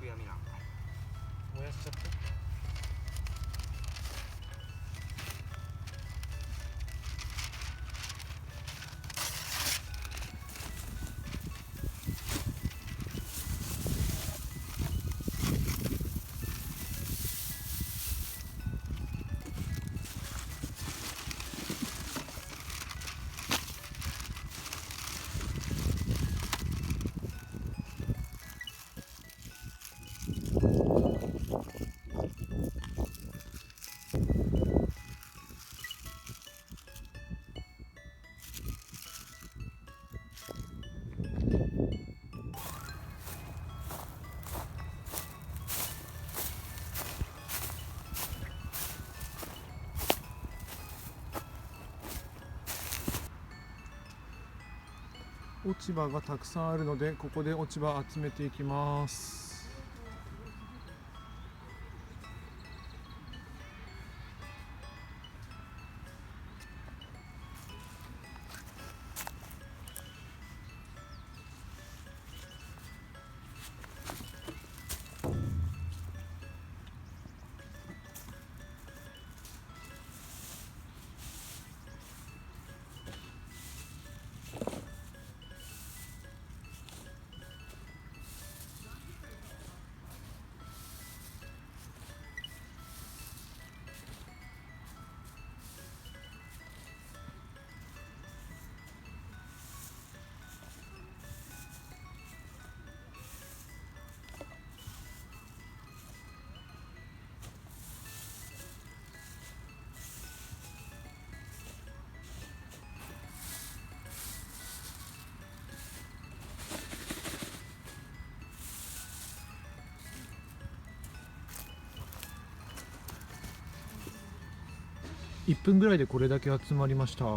奥闇なん燃やしちゃった。落ち葉がたくさんあるので、ここで落ち葉集めていきます。1分ぐらいでこれだけ集まりました。で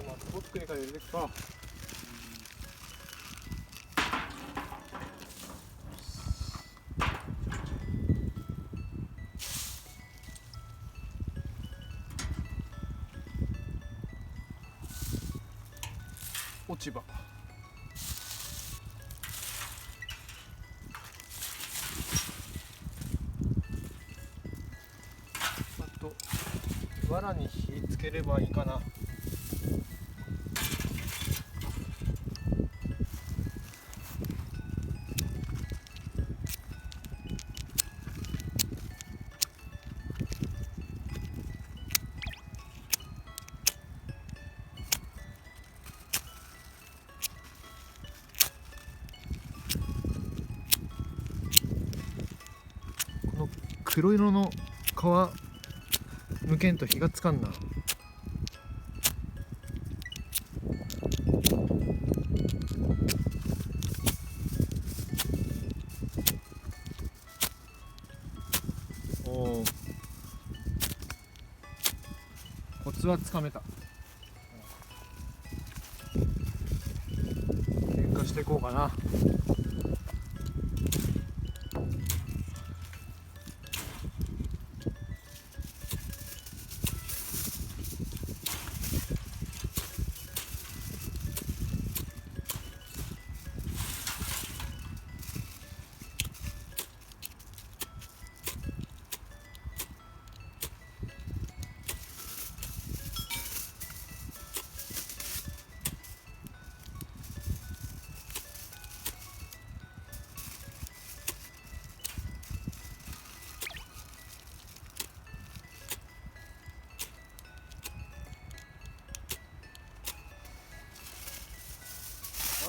もスポックにから入れていくか。落ち葉。あと藁に火つければいいかな。この黒色の皮むけんと火がつかんな。おお、コツはつかめた。喧嘩していこうかな。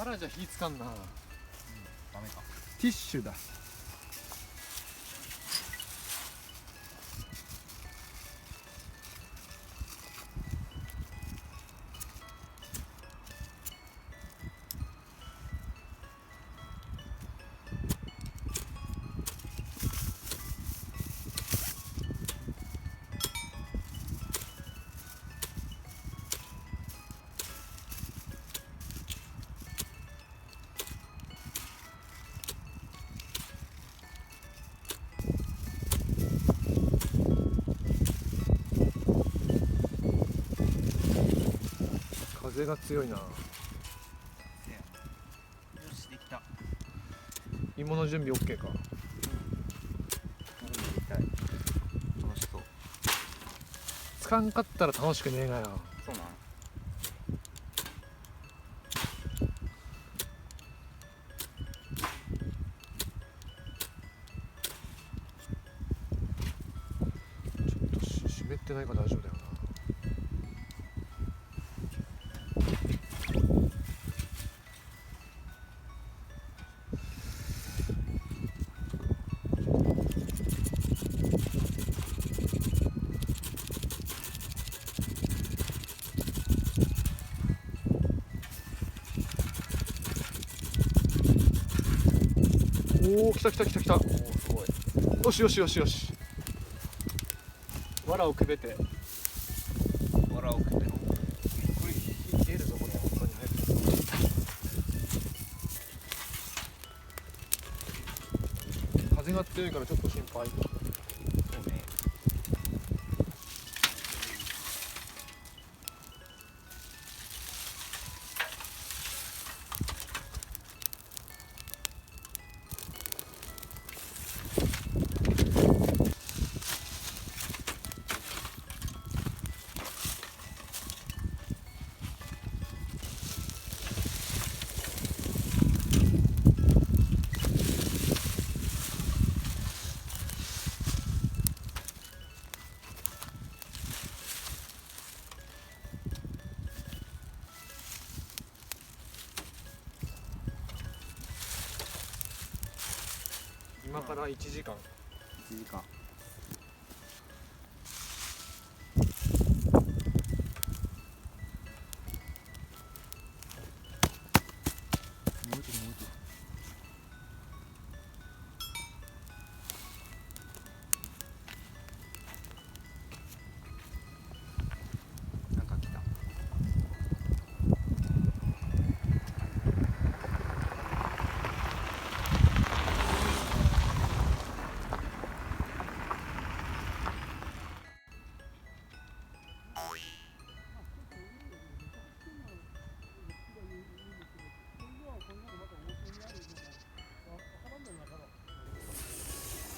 わらじゃ火つかんな。ダメか。ティッシュだ。風が強いな。よし、できた。芋の準備 OK か。楽しそう。つかんかったら楽しくねえがよ。そうなん。ちょっと湿ってないから大丈夫だよな。おお、来た来た来た来た。おお、すごい。よしよしよしよし。藁をくべて。わらをくべろ。これ火出るぞこれ。本当に早く。風が強いからちょっと心配。そうね。今から1時間。 1時間。もう一度もう一度。なんか来た。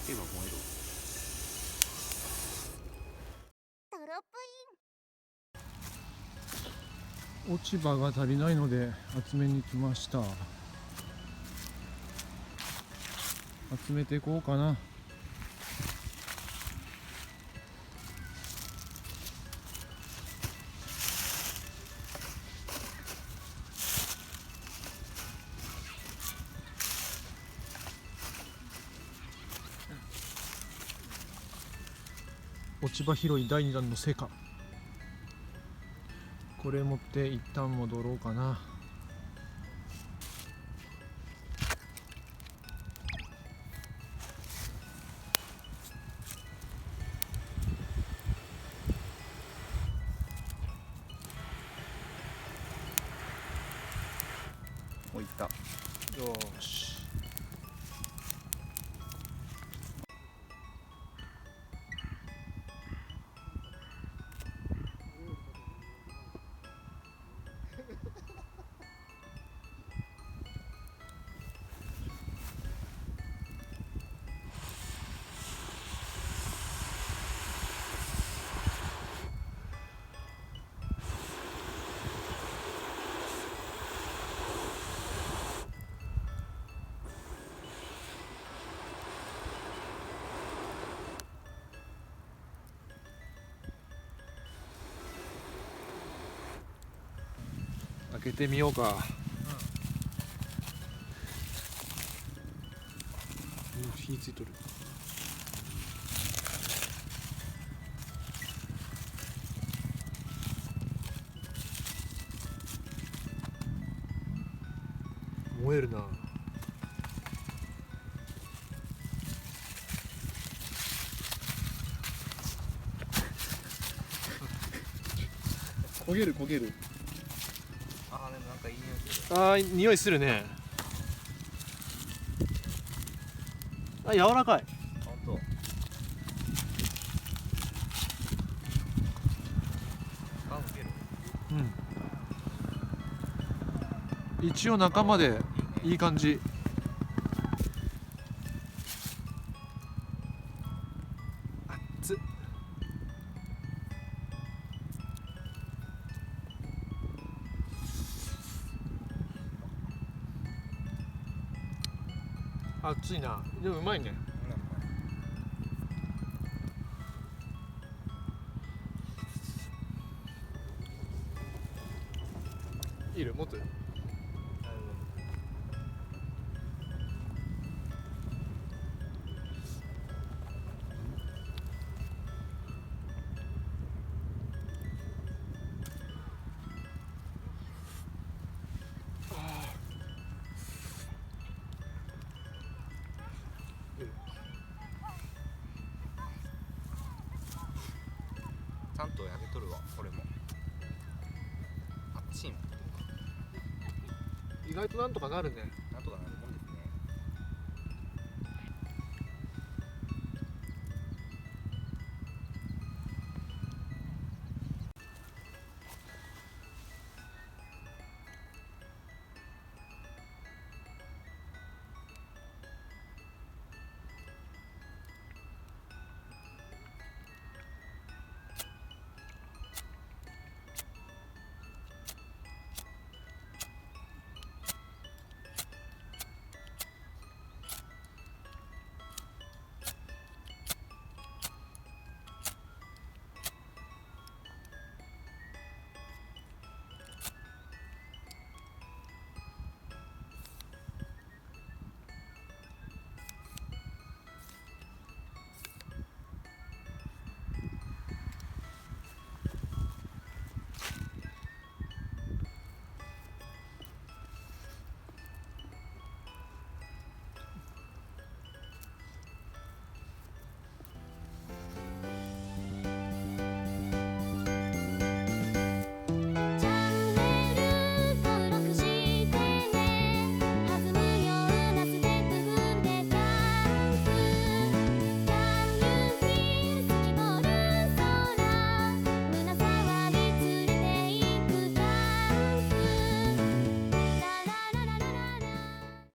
手が燃える。落ち葉が足りないので集めに来ました。集めていこうかな。落ち葉拾い第2弾の成果。これ持って一旦戻ろうかな。お、いった。よーし。開けてみようか。火ついとる。燃えるな。焦げる焦げる。あーでもなんかいい匂いする。あー匂いするね。あ、柔らかい。ほんと。あ、受ける。うん。一応中までいい感じ。熱っ。熱いな。でもうまいね。いる持つ。ちゃんと焼けとるわ、これも。あっちん。意外となんとかなるね。